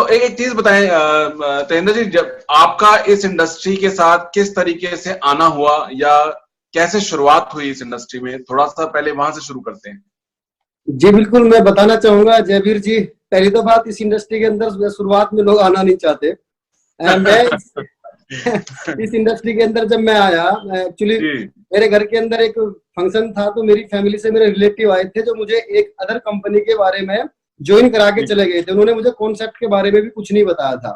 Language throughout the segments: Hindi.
एक एक चीज बताएं तेंद्र जी, जब आपका इस इंडस्ट्री के साथ किस तरीके से आना हुआ या कैसे शुरुआत हुई इस इंडस्ट्री में, थोड़ा सा पहले वहां से शुरू करते हैं। जी बिल्कुल, मैं बताना चाहूंगा जयवीर जी, पहली तो बात, इस इंडस्ट्री के अंदर शुरुआत में लोग आना नहीं चाहते। मैं इस इंडस्ट्री के अंदर जब मैं आया, एक्चुअली मेरे घर के अंदर एक फंक्शन था, तो मेरी फैमिली से मेरे रिलेटिव आए थे जो मुझे एक अदर कंपनी के बारे में ज्वाइन करा के चले गए थे। उन्होंने मुझे कॉन्सेप्ट के बारे में भी कुछ नहीं बताया था।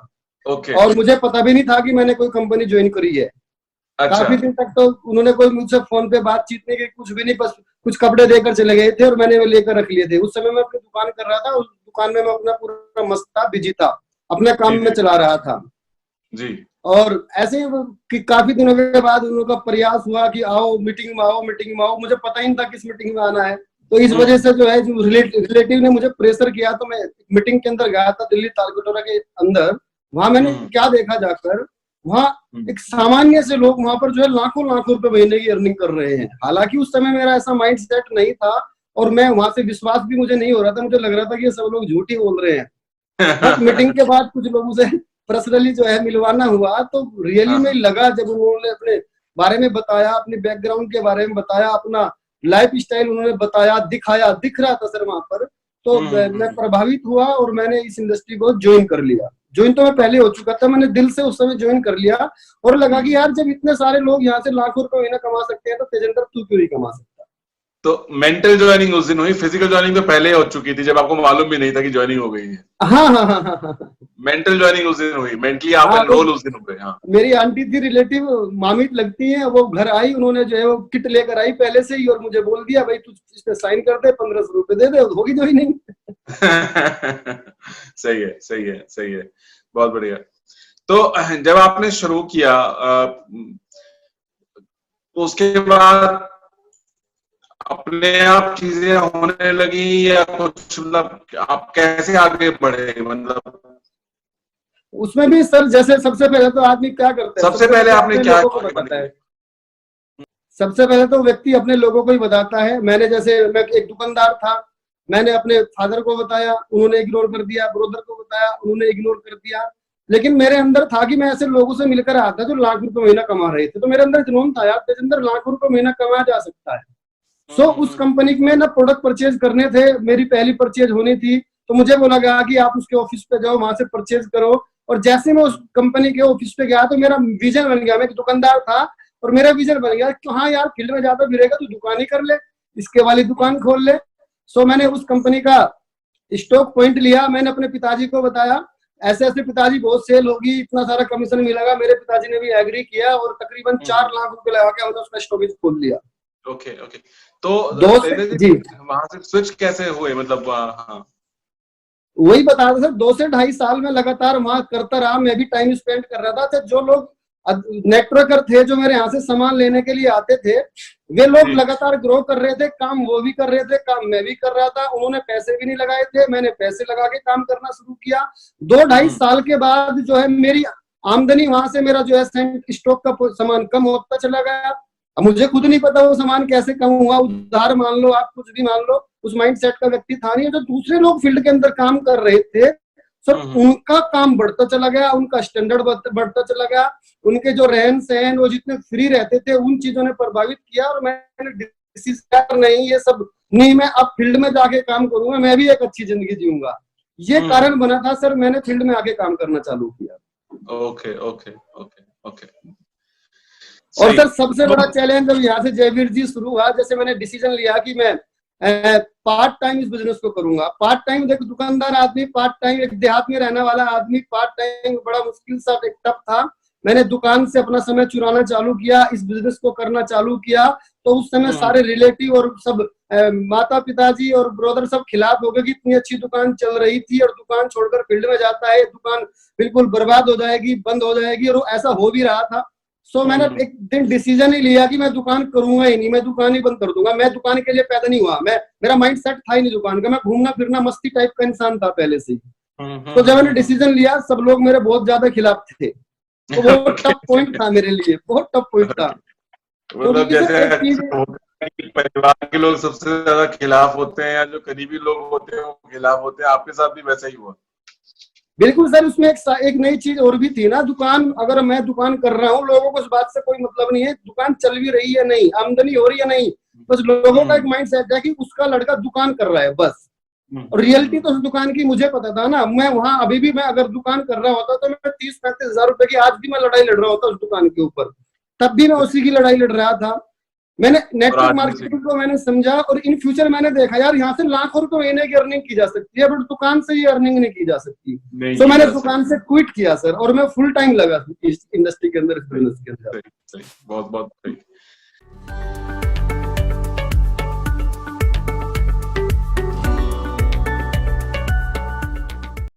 और मुझे पता भी नहीं था कि मैंने कोई कंपनी ज्वाइन करी है। काफी दिन तक तो उन्होंने कोई मुझसे फोन पे बातचीत नहीं की, कुछ भी नहीं, बस कुछ कपड़े देकर चले गए थे और मैंने वो लेकर रख लिए थे। उस समय मैं अपनी दुकान कर रहा था, उस दुकान में मैं अपना पूरा मस्त था, बिजी था, अपने काम में चला रहा था जी। और ऐसे ही कि काफी दिनों के बाद उनका प्रयास हुआ कि आओ मीटिंग में आओ, मीटिंग में आओ। मुझे पता ही नहीं था किस मीटिंग में आना है, तो इस वजह से जो है जो रिलेटिव ने मुझे प्रेशर किया, तो मैं मीटिंग के अंदर गया था दिल्ली तालकटोरा के अंदर। वहां मैंने क्या देखा जाकर, वहां एक सामान्य से लोग वहां पर जो है लाखों लाखों रुपए महीने की अर्निंग कर रहे हैं। हालांकि उस समय मेरा ऐसा माइंड सेट नहीं था और मैं वहां से विश्वास भी मुझे नहीं हो रहा था। मुझे लग रहा था कि ये सब लोग झूठ ही बोल रहे हैं। बट मीटिंग के बाद कुछ लोगों से पर्सनली जो है मिलवाना हुआ, तो रियली में लगा, जब उन्होंने अपने बारे में बताया, अपने बैकग्राउंड के बारे में बताया, अपना लाइफ स्टाइल उन्होंने बताया, दिखाया, दिख रहा था सर वहां पर, तो मैं प्रभावित हुआ और मैंने इस इंडस्ट्री को ज्वाइन कर लिया। ज्वाइन तो मैं पहले हो चुका था, मैंने दिल से उस समय ज्वाइन कर लिया और लगा कि यार जब इतने सारे लोग यहाँ से लाखों रुपए महीना कमा सकते हैं, तो तेजेंद्र तू क्यों नहीं कमा सकता। तो मेंटल ज्वाइनिंग उस दिन हुई, फिजिकल ज्वाइनिंग तो पहले हो चुकी थी जब आपको मालूम भी नहीं था कि ज्वाइनिंग हो गई है। हाँ। मेंटल ज्वाइनिंग उस दिन हुई, मेंटली आप एनरोल उस दिन हो गए। हाँ, मेरी आंटी थी, रिलेटिव मामी लगती है, वो घर आई, उन्होंने जो है वो किट लेकर आई पहले से ही और मुझे बोल दिया भाई तू इस पे साइन कर दे, 1500 रुपए दे दे, होगी ज्वाइनिंग। सही है, सही है, सही है, बहुत बढ़िया। तो जब आपने शुरू किया तो उसके बाद अपने आप चीजें होने लगी या कुछ, मतलब आप कैसे आगे बढ़े, मतलब उसमें भी सर जैसे सबसे पहले तो आदमी क्या करता है, सबसे पहले आपने क्या बताता है। सबसे पहले तो व्यक्ति अपने लोगों को ही बताता है। मैंने जैसे, मैं एक दुकानदार था, मैंने अपने फादर को बताया, उन्होंने इग्नोर कर दिया, ब्रदर को बताया, उन्होंने इग्नोर कर दिया। लेकिन मेरे अंदर था कि मैं ऐसे लोगों से मिलकर आता जो लाख रुपए महीना कमा रहे थे, तो मेरे अंदर जुनून था यार तेजिंदर लाखों रुपए महीना कमाया जा सकता है। सो उस कंपनी में ना प्रोडक्ट परचेज करने थे, मेरी पहली परचेज होनी थी, तो मुझे बोला गया कि आप उसके ऑफिस पे जाओ, वहां से परचेज करो। और जैसे मैं उस कंपनी के ऑफिस पे गया तो मेरा विजन बन गया। मैं एक दुकानदार था और मेरा विजन बन गया कि हाँ यार फील्ड में ज्यादा फिरेगा तो दुकान ही कर ले, इसके वाली दुकान खोल ले। सो मैंने उस कंपनी का स्टॉक पॉइंट लिया, मैंने अपने पिताजी को बताया, ऐसे ऐसे पिताजी बहुत सेल होगी, इतना सारा कमीशन मिलेगा। मेरे पिताजी ने भी एग्री किया और तकरीबन 4 लाख रुपए लगा के हमने उसका स्टॉकेज खोल लिया। Okay okay. तो जी वहां से स्विच कैसे हुए, मतलब हाँ वही बता रहा था, 2 से 2.5 साल में लगातार वहां करता रहा, मैं भी टाइम स्पेंड कर रहा था। जो लोग नेटवर्कर थे जो मेरे यहाँ से सामान लेने के लिए आते थे, वे लोग लगातार ग्रो कर रहे थे, काम वो भी कर रहे थे, काम मैं भी कर रहा था। उन्होंने पैसे भी नहीं लगाए थे, मैंने पैसे लगा के काम करना शुरू किया। 2-2.5 साल के बाद जो है मेरी आमदनी वहां से, मेरा जो है स्टॉक का सामान कम होता चला गया। अब मुझे खुद नहीं पता वो सामान कैसे कम हुआ, उधार मान लो आप, कुछ भी मान लो, उस माइंड सेट का व्यक्ति था नहीं। जो दूसरे लोग फील्ड के अंदर काम कर रहे थे सर, उनका काम बढ़ता चला गया, उनका स्टैंडर्ड बढ़ता चला गया, उनके जो रहन सहन, वो जितने फ्री रहते थे, उन चीजों ने प्रभावित किया। और मैंने डिसीजन नहीं, ये सब नहीं, मैं अब फील्ड में जाके काम करूंगा, मैं भी एक अच्छी जिंदगी जीऊंगा। ये कारण बना था सर, मैंने फील्ड में आके काम करना चालू किया। Okay okay okay okay. और सर सबसे बड़ा चैलेंज जब यहाँ से जयवीर जी शुरू हुआ, जैसे मैंने डिसीजन लिया कि मैं पार्ट टाइम इस बिजनेस को करूंगा। पार्ट टाइम, देखो दुकानदार आदमी, पार्ट टाइम एक देहात में रहने वाला आदमी, पार्ट टाइम बड़ा मुश्किल सा एक टफ था। मैंने दुकान से अपना समय चुराना चालू किया, इस बिजनेस को करना चालू किया। तो उस समय सारे रिलेटिव और सब माता पिताजी और ब्रदर सब खिलाफ हो गए कि इतनी अच्छी दुकान चल रही थी और दुकान छोड़कर फील्ड में जाता है, दुकान बिल्कुल बर्बाद हो जाएगी, बंद हो जाएगी। और ऐसा हो भी रहा था। सो मैंने एक दिन डिसीजन ही लिया कि मैं दुकान करूंगा ही नहीं, मैं दुकान ही बंद कर दूंगा। मैं दुकान के लिए पैदा नहीं हुआ, मेरा माइंड सेट था ही नहीं दुकान का। मैं घूमना फिरना मस्ती टाइप का इंसान था पहले से ही। तो जब मैंने डिसीजन लिया, सब लोग मेरे बहुत ज्यादा खिलाफ थे, तो वो टफ पॉइंट था मेरे लिए, बहुत टफ पॉइंट था। मतलब जैसे परिवार के लोग सबसे ज्यादा खिलाफ होते हैं या जो करीबी लोग होते हैं वो खिलाफ होते हैं, आपके साथ भी वैसा ही हुआ? बिल्कुल सर, उसमें एक नई चीज और भी थी ना, दुकान, अगर मैं दुकान कर रहा हूँ, लोगों को इस बात से कोई मतलब नहीं है दुकान चल भी रही है नहीं, आमदनी हो रही है नहीं, बस लोगों का एक माइंड सेट है कि उसका लड़का दुकान कर रहा है बस। और रियलिटी तो उस दुकान की मुझे पता था ना, मैं वहां अभी भी मैं अगर दुकान कर रहा होता तो मैं 30-35 हजार रुपए की आज भी मैं लड़ाई लड़ रहा होता उस दुकान के ऊपर, तब भी मैं उसी की लड़ाई लड़ रहा था। मैंने नेटवर्क मार्केटिंग को मैंने समझा, और इन फ्यूचर मैंने देखा यार यहाँ से लाखों रुपए महीने की अर्निंग की जा सकती है, बट दुकान से ये अर्निंग नहीं की जा सकती। तो मैंने दुकान से क्विट किया सर, और मैं फुल टाइम लगा इस इंडस्ट्री के अंदर, इस बिजनेस के अंदर। बहुत बहुत सही।